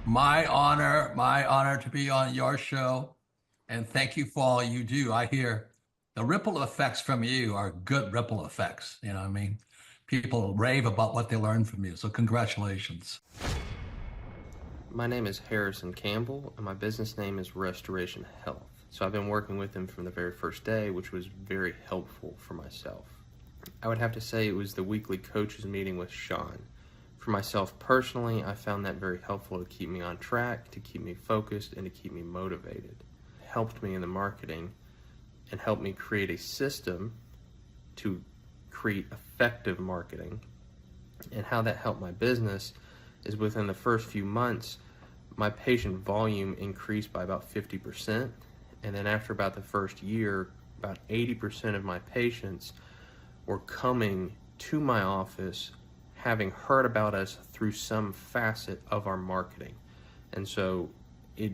My honor to be on your show. And thank you for all you do. I hear the ripple effects from you are good ripple effects. You know what I mean? People rave about what they learn from you. So congratulations. My name is Harrison Campbell, and my business name is Restoration Health. So I've been working with him from the very first day, which was very helpful for myself. I would have to say it was the weekly coaches meeting with Sean. For myself personally, I found that very helpful to keep me on track, to keep me focused, and to keep me motivated. It helped me in the marketing and helped me create a system to create effective marketing. And how that helped my business is within the first few months, my patient volume increased by about 50%. And then after about the first year, about 80% of my patients were coming to my office having heard about us through some facet of our marketing. And so it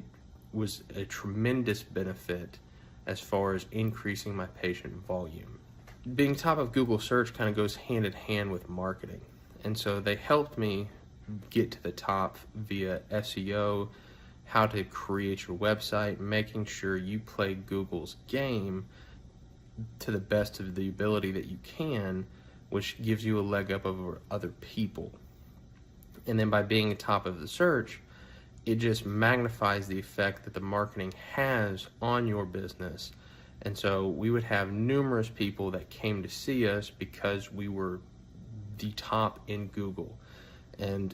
was a tremendous benefit as far as increasing my patient volume. Being top of Google search kind of goes hand in hand with marketing. And so they helped me get to the top via SEO, how to create your website, making sure you play Google's game to the best of the ability that you can, which gives you a leg up over other people. And then by being top of the search, it just magnifies the effect that the marketing has on your business. And so we would have numerous people that came to see us because we were the top in Google. And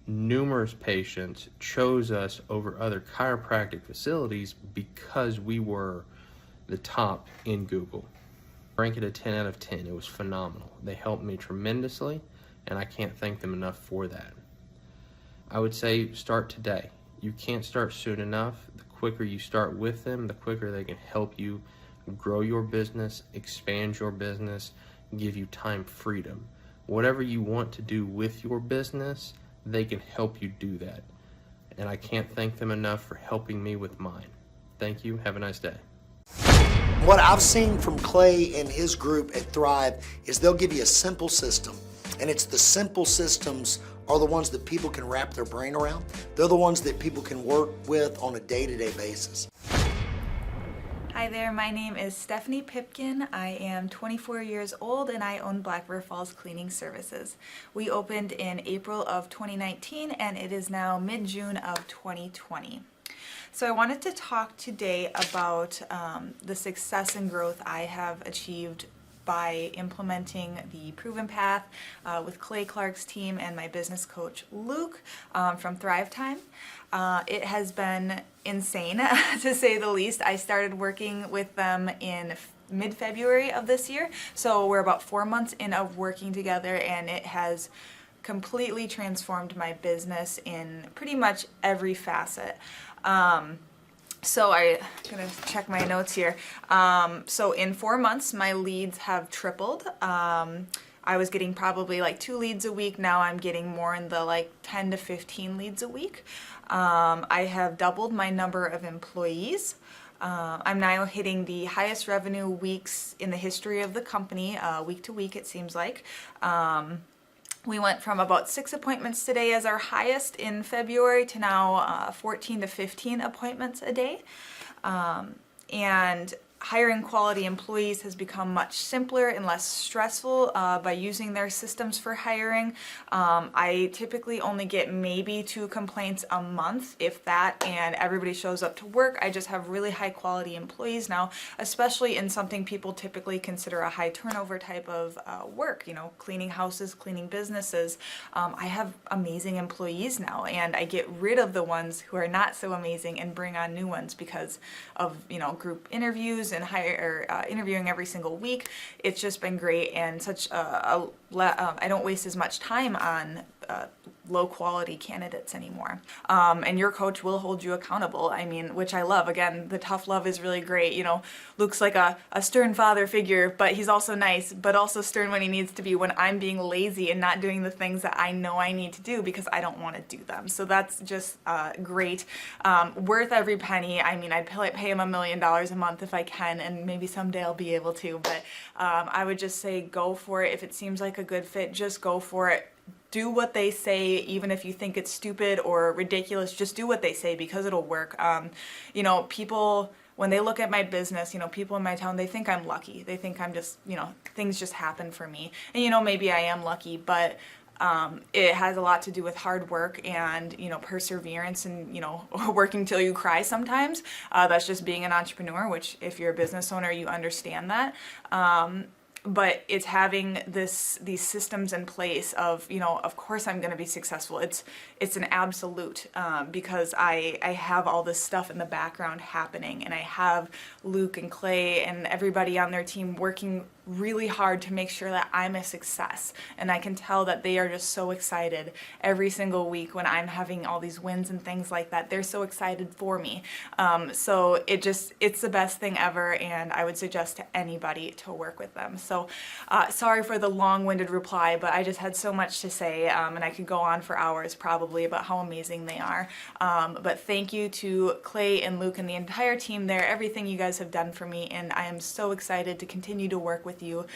numerous patients chose us over other chiropractic facilities because we were the top in Google. Rank it a 10 out of 10. It was phenomenal. They helped me tremendously, and I can't thank them enough for that. I would say start today. You can't start soon enough. The quicker you start with them, the quicker they can help you grow your business, expand your business, give you time freedom. Whatever you want to do with your business, they can help you do that. And I can't thank them enough for helping me with mine. Thank you. Have a nice day. What I've seen from Clay and his group at Thrive is they'll give you a simple system. And it's the simple systems are the ones that people can wrap their brain around. They're the ones that people can work with on a day-to-day basis. Hi there, my name is Stephanie Pipkin. I am 24 years old and I own Black River Falls Cleaning Services. We opened in April of 2019 and it is now mid-June of 2020. So I wanted to talk today about the success and growth I have achieved by implementing the Proven Path with Clay Clark's team and my business coach Luke from Thrivetime. It has been insane to say the least. I started working with them in mid-February of this year, so we're about 4 months in of working together, and it has completely transformed my business in pretty much every facet. So I'm gonna check my notes here. So in 4 months, my leads have tripled. I was getting probably like 2 leads a week. Now I'm getting more in the like 10 to 15 leads a week. I have doubled my number of employees. I'm now hitting the highest revenue weeks in the history of the company, week to week it seems like. We went from about 6 appointments today as our highest in February to now 14 to 15 appointments a day. And hiring quality employees has become much simpler and less stressful by using their systems for hiring. I typically only get maybe 2 complaints a month, if that, and everybody shows up to work. I just have really high quality employees now, especially in something people typically consider a high turnover type of work, you know, cleaning houses, cleaning businesses. I have amazing employees now, and I get rid of the ones who are not so amazing and bring on new ones because of, you know, group interviews and interviewing every single week. It's just been great, and such I don't waste as much time on low quality candidates anymore. And your coach will hold you accountable. I mean, which I love. Again, the tough love is really great. You know, Luke's like a stern father figure, but he's also nice, but also stern when he needs to be, when I'm being lazy and not doing the things that I know I need to do because I don't want to do them. So that's just great. Worth every penny. I mean, I'd pay him $1 million a month if I can, and maybe someday I'll be able to, but I would just say go for it. If it seems like a good fit, just go for it. do what they say, even if you think it's stupid or ridiculous. Just do what they say, because it'll work. You know, people, when they look at my business, you know, people in my town, they think I'm lucky. They think I'm just, you know, things just happen for me. And, you know, maybe I am lucky, but it has a lot to do with hard work and, you know, perseverance and, you know, working till you cry sometimes. That's just being an entrepreneur, which if you're a business owner, you understand that. But it's having these systems in place of, you know, of course I'm going to be successful. It's an absolute, because I have all this stuff in the background happening, and I have Luke and Clay and everybody on their team working really hard to make sure that I'm a success. And I can tell that they are just so excited every single week when I'm having all these wins and things like that. They're so excited for me. So it's the best thing ever, and I would suggest to anybody to work with them. So sorry for the long-winded reply, but I just had so much to say, and I could go on for hours probably about how amazing they are. But thank you to Clay and Luke and the entire team there, everything you guys have done for me, and I am so excited to continue to work with you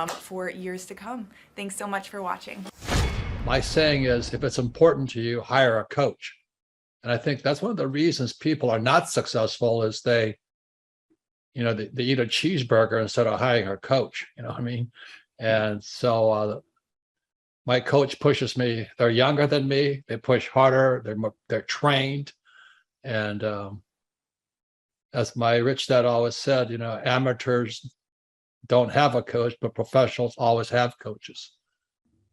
for years to come. Thanks so much for watching. My saying is, if it's important to you, hire a coach. And I think that's one of the reasons people are not successful is they eat a cheeseburger instead of hiring a coach, you know what I mean? And so my coach pushes me. They're younger than me. They push harder. They're trained. And as my rich dad always said, you know, amateurs don't have a coach, but professionals always have coaches.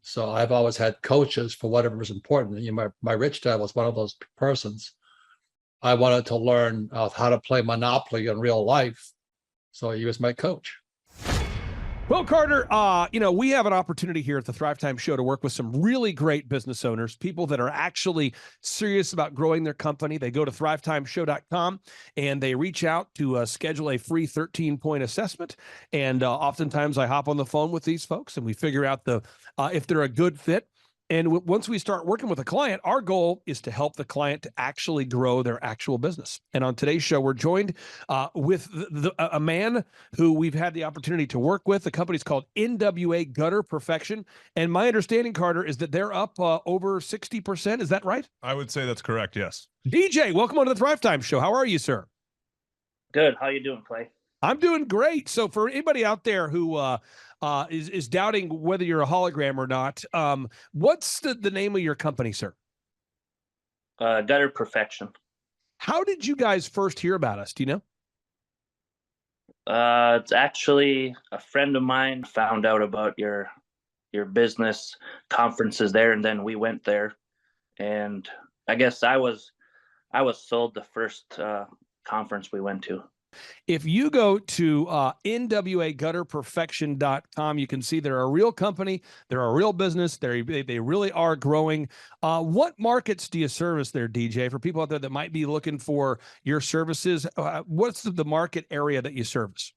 So I've always had coaches for whatever was important. You know, my rich dad was one of those persons. I wanted to learn how to play Monopoly in real life. So he was my coach. Well, Carter, you know, we have an opportunity here at the Thrivetime Show to work with some really great business owners, people that are actually serious about growing their company. They go to thrivetimeshow.com and they reach out to schedule a free 13-point assessment. And oftentimes I hop on the phone with these folks and we figure out if they're a good fit. And once we start working with a client, our goal is to help the client to actually grow their actual business. And on today's show, we're joined with a man who we've had the opportunity to work with. The company's called NWA Gutter Perfection. And my understanding, Carter, is that they're up over 60%. Is that right? I would say that's correct, yes. DJ, welcome on to the Thrivetime Show. How are you, sir? Good. How you doing, Clay? I'm doing great. So for anybody out there who is doubting whether you're a hologram or not, what's the name of your company, sir? Gutter Perfection. How did you guys first hear about us? Do you know? It's actually a friend of mine found out about your business conferences there, and then we went there. And I guess I was sold the first conference we went to. If you go to nwagutterperfection.com, you can see they're a real company. They're a real business. They really are growing. What markets do you service there, DJ? For people out there that might be looking for your services, what's the market area that you service?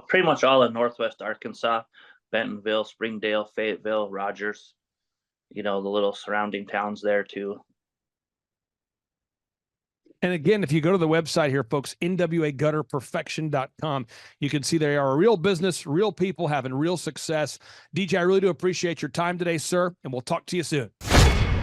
Pretty much all of Northwest Arkansas, Bentonville, Springdale, Fayetteville, Rogers, you know, the little surrounding towns there too. And again, if you go to the website here, folks, nwagutterperfection.com, you can see they are a real business, real people having real success. DJ, I really do appreciate your time today, sir, and we'll talk to you soon.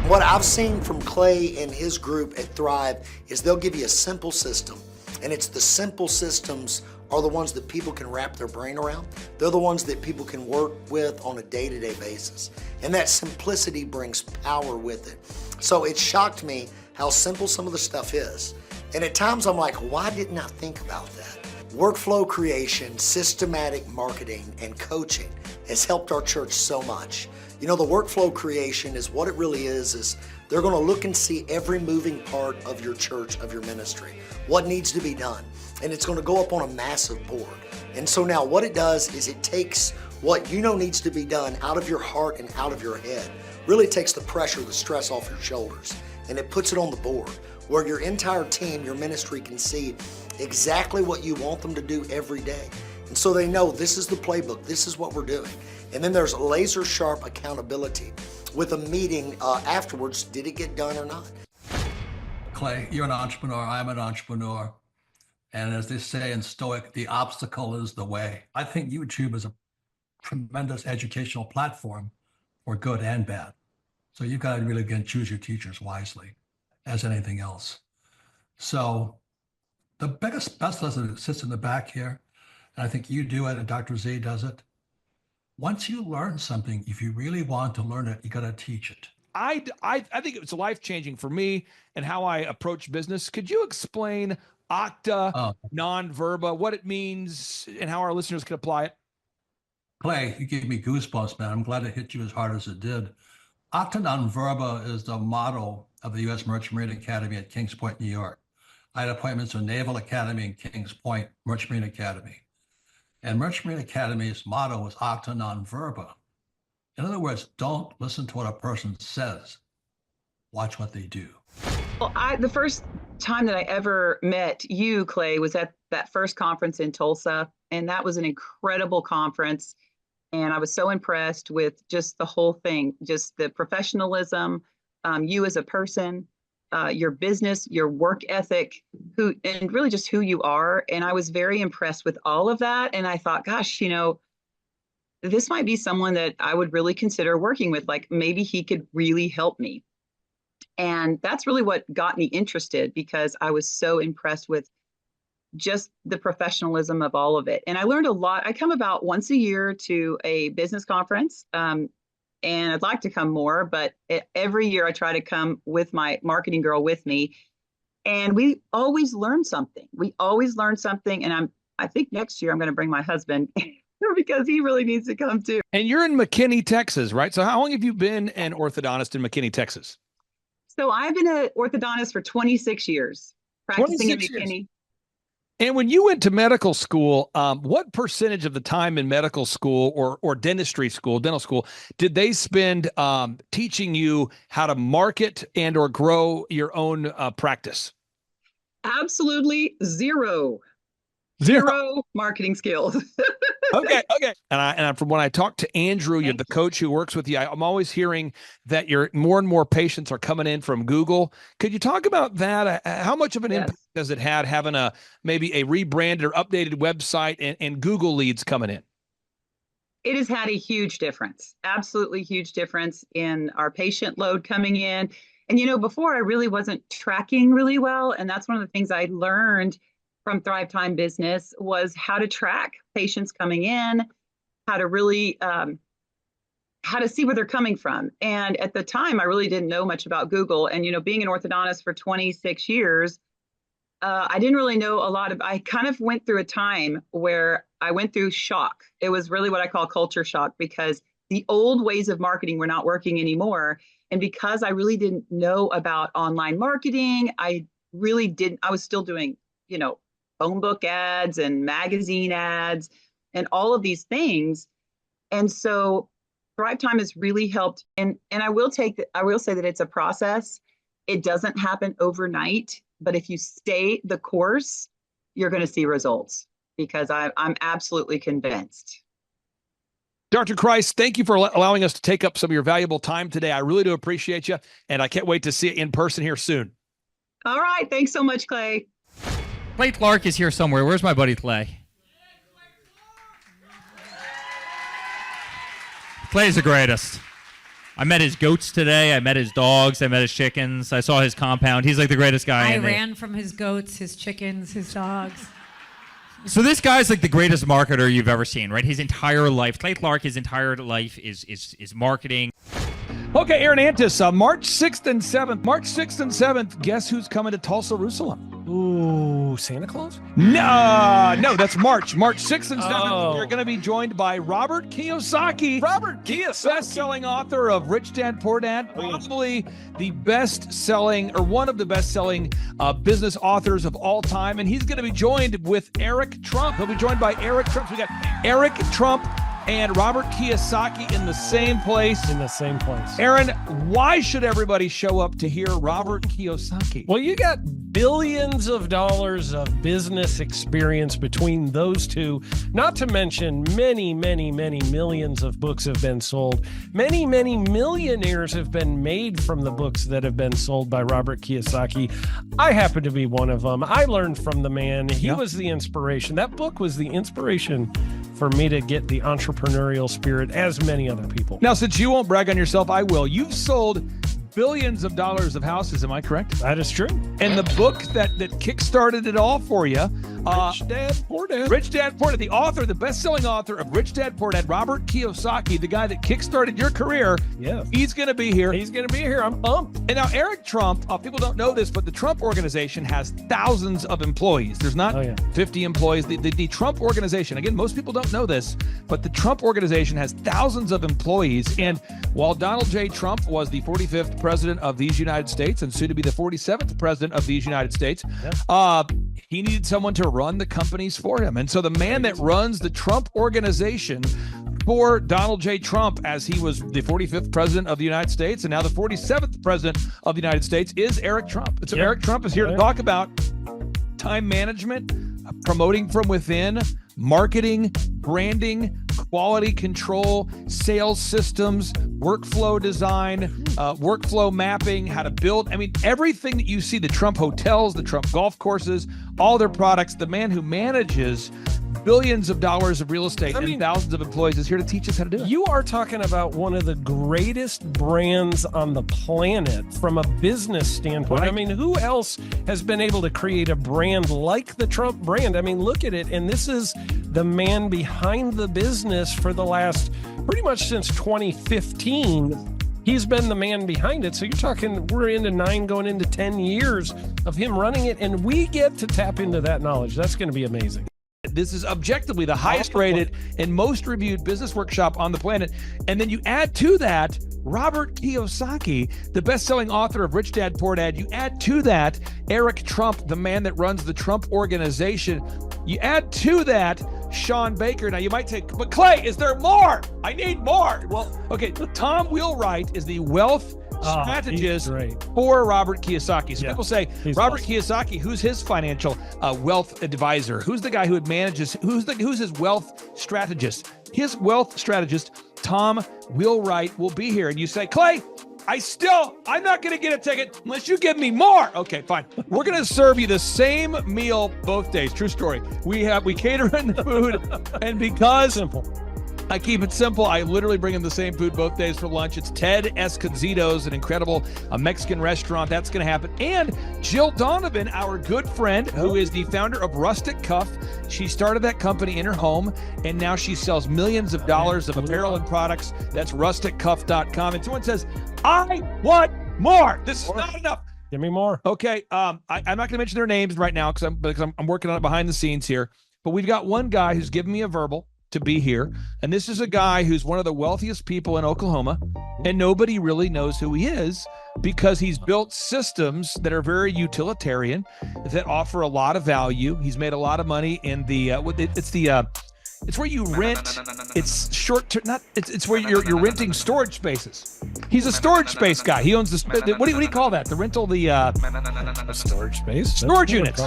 What I've seen from Clay and his group at Thrive is they'll give you a simple system, and it's the simple systems are the ones that people can wrap their brain around. They're the ones that people can work with on a day-to-day basis. And that simplicity brings power with it. So it shocked me how simple some of the stuff is. And at times I'm like, why didn't I think about that? Workflow creation, systematic marketing, and coaching has helped our church so much. You know, the workflow creation is what it really is they're gonna look and see every moving part of your church, of your ministry, what needs to be done. And it's gonna go up on a massive board. And so now what it does is it takes what you know needs to be done out of your heart and out of your head. Really takes the pressure, the stress off your shoulders, and it puts it on the board where your entire team, your ministry can see exactly what you want them to do every day. And so they know this is the playbook, this is what we're doing. And then there's laser sharp accountability with a meeting afterwards, did it get done or not? Clay, you're an entrepreneur, I'm an entrepreneur. And as they say in Stoic, the obstacle is the way. I think YouTube is a tremendous educational platform or good and bad. So you've got to really, again, choose your teachers wisely as anything else. So the best lesson sits in the back here, and I think you do it and Dr. Z does it. Once you learn something, if you really want to learn it, you got to teach it. I think it was life-changing for me and how I approach business. Could you explain Octa non-verba, what it means and how our listeners can apply it? Clay, you gave me goosebumps, man. I'm glad it hit you as hard as it did. Octa non-verba is the motto of the U.S. Merchant Marine Academy at Kings Point, New York. I had appointments with Naval Academy and Kings Point Merchant Marine Academy. And Merchant Marine Academy's motto was Octa non-verba. In other words, don't listen to what a person says. Watch what they do. Well, the first time that I ever met you, Clay, was at that first conference in Tulsa. And that was an incredible conference. And I was so impressed with just the whole thing, just the professionalism, you as a person, your business, your work ethic, and really just who you are. And I was very impressed with all of that. And I thought, gosh, this might be someone that I would really consider working with. Like maybe he could really help me. And that's really what got me interested, because I was so impressed with just the professionalism of all of it. And I learned a lot. I come about once a year to a business conference, and I'd like to come more, but every year I try to come with my marketing girl with me. And we always learn something. And I think next year I'm going to bring my husband because he really needs to come too. And you're in McKinney, Texas, right? So how long have you been an orthodontist in McKinney, Texas? So I've been an orthodontist for 26 years, practicing in McKinney. And when you went to medical school, what percentage of the time in medical school or dental school, did they spend teaching you how to market and or grow your own practice? Absolutely zero marketing skills. Okay. And from when I talked to Andrew, you're the coach who works with you, I'm always hearing that more and more patients are coming in from Google. Could you talk about that? How much of an impact does it have having maybe a rebranded or updated website and Google leads coming in? It has had a huge difference, absolutely huge difference in our patient load coming in. And, before I really wasn't tracking really well. And that's one of the things I learned from Thrivetime Business was how to track patients coming in, how to really, how to see where they're coming from. And at the time, I really didn't know much about Google. And, being an orthodontist for 26 years, I didn't really know I kind of went through a time where I went through shock. It was really what I call culture shock, because the old ways of marketing were not working anymore. And because I really didn't know about online marketing, I was still doing, phone book ads and magazine ads and all of these things. And so Thrivetime has really helped. And I will say that it's a process. It doesn't happen overnight, but if you stay the course, you're going to see results, because I'm absolutely convinced. Dr. Christ, thank you for allowing us to take up some of your valuable time today. I really do appreciate you. And I can't wait to see you in person here soon. All right. Thanks so much, Clay. Clay Clark is here somewhere. Where's my buddy Clay? Clay's the greatest. I met his goats today. I met his dogs. I met his chickens. I saw his compound. He's like the greatest guy. I ran from his goats, his chickens, his dogs. So this guy's like the greatest marketer you've ever seen, right? His entire life, Clay Clark, his entire life is marketing. Okay, Aaron Antis, March 6th and 7th. March 6th and 7th, guess who's coming to Tulsa, Jerusalem? Ooh, Santa Claus? No, that's March 6th and 7th. You're going to be joined by Robert Kiyosaki. Best-selling author of Rich Dad, Poor Dad, probably the best-selling or one of the best-selling business authors of all time. And he's going to be joined with Eric Trump. He'll be joined by Eric Trump. So we got Eric Trump and Robert Kiyosaki in the same place. Aaron, why should everybody show up to hear Robert Kiyosaki? Well, you got billions of dollars of business experience between those two, not to mention many, many, many millions of books have been sold. Many, many millionaires have been made from the books that have been sold by Robert Kiyosaki. I happen to be one of them. I learned from the man. He was the inspiration. That book was the inspiration for me to get the entrepreneurial spirit as many other people. Now, since you won't brag on yourself, I will. You've sold billions of dollars of houses, am I correct? That is true. And the book that kickstarted it all for you, Rich Dad, Poor Dad. Rich Dad, Poor Dad, the author, the best-selling author of Rich Dad, Poor Dad, Robert Kiyosaki, the guy that kickstarted your career. Yeah. He's going to be here. He's going to be here. I'm pumped. And now Eric Trump, people don't know this, but the Trump organization has thousands of employees. There's not 50 employees. The Trump organization, again, most people don't know this, but the Trump organization has thousands of employees. And while Donald J. Trump was the 45th president of these United States and soon to be the 47th president of these United States, he needed someone to run the companies for him. And so the man that runs the Trump organization for Donald J. Trump, as he was the 45th president of the United States and now the 47th president of the United States, is Eric Trump. And so Eric Trump is here to talk about time management, promoting from within, marketing, branding, quality control, sales systems, workflow design, workflow mapping, how to build. I mean, everything that you see, the Trump hotels, the Trump golf courses, all their products, the man who manages billions of dollars of real estate and thousands of employees is here to teach us how to do it. You are talking about one of the greatest brands on the planet from a business standpoint. I mean, who else has been able to create a brand like the Trump brand? I mean, look at it. And this is the man behind the business for the last pretty much since 2015. He's been the man behind it. So you're talking, we're into 9 going into 10 years of him running it. And we get to tap into that knowledge. That's going to be amazing. This is objectively the highest rated and most reviewed business workshop on the planet. And then you add to that Robert Kiyosaki, the best-selling author of Rich Dad, Poor Dad. You add to that Eric Trump, the man that runs the Trump organization. You add to that Sean Baker. Now you might say, but Clay, is there more? I need more. Well, okay, Tom Wheelwright is the wealth strategist for Robert Kiyosaki. So people say, Robert Kiyosaki, who's his financial wealth advisor? Who's the guy who manages, who's his wealth strategist? His wealth strategist, Tom Wheelwright, will be here. And you say, Clay, I'm not going to get a ticket unless you give me more. Okay, fine. We're going to serve you the same meal both days. True story. We cater in the food, and because I keep it simple, I literally bring him the same food both days for lunch. It's Ted Escondido's, an incredible Mexican restaurant. That's going to happen. And Jill Donovan, our good friend, who is the founder of Rustic Cuff. She started that company in her home, and now she sells millions of dollars of apparel and products. That's rusticcuff.com. And someone says, I want more. This is not enough. Give me more. Okay. I'm not going to mention their names right now because I'm working on it behind the scenes here. But we've got one guy who's given me a verbal to be here. And this is a guy who's one of the wealthiest people in Oklahoma, and nobody really knows who he is because he's built systems that are very utilitarian, that offer a lot of value. He's made a lot of money in the, it's where you rent. It's short term. It's where you're renting storage spaces. He's a storage space guy. He owns the. What do you call that? The rental. A storage space. Storage units.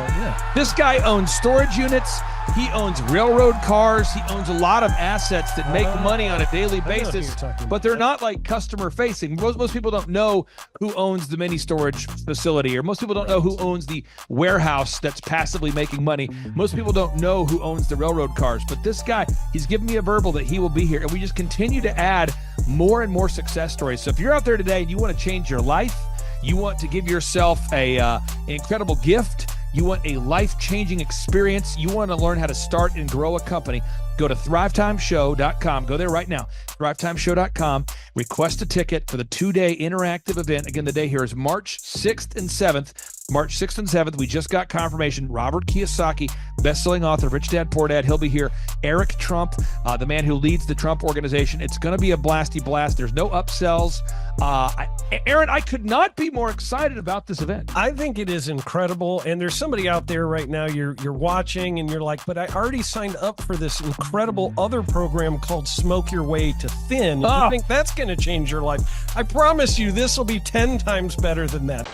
This guy owns storage units. He owns railroad cars. He owns a lot of assets that make money on a daily basis, but they're not like customer facing. Most people don't know who owns the mini storage facility, or most people don't know who owns the warehouse that's passively making money. Most people don't know who owns the railroad cars, but this guy, he's given me a verbal that he will be here, and we just continue to add more and more success stories. So if you're out there today and you want to change your life, you want to give yourself an incredible gift, you want a life-changing experience, you want to learn how to start and grow a company, go to thrivetimeshow.com. Go there right now, thrivetimeshow.com. Request a ticket for the 2-day interactive event. Again, the day here is March 6th and 7th. March 6th and 7th, we just got confirmation. Robert Kiyosaki, best-selling author of Rich Dad, Poor Dad, he'll be here. Eric Trump, the man who leads the Trump organization. It's going to be a blasty blast. There's no upsells. Aaron, I could not be more excited about this event. I think it is incredible. And there's somebody out there right now, you're watching and you're like, but I already signed up for this incredible other program called Smoke Your Way to Thin. I think that's going to change your life. I promise you this will be 10 times better than that.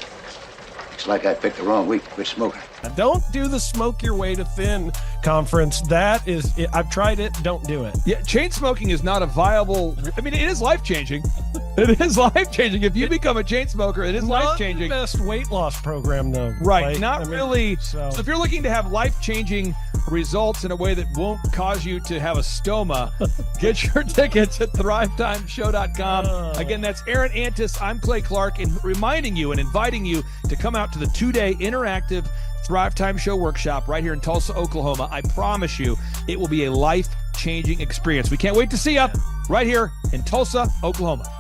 Looks like I picked the wrong week to quit smoking. Now, don't do the Smoke Your Way to Thin conference. That is, I've tried it. Don't do it. Yeah, chain smoking is not a viable. I mean, it is life changing. It is life-changing. If you become a chain smoker, it is life-changing. Not the best weight loss program, though. Right, really. So if you're looking to have life-changing results in a way that won't cause you to have a stoma, get your tickets at thrivetimeshow.com. Again, that's Aaron Antis. I'm Clay Clark, and reminding you and inviting you to come out to the 2-day interactive Thrive Time Show workshop right here in Tulsa, Oklahoma. I promise you, it will be a life-changing experience. We can't wait to see you right here in Tulsa, Oklahoma.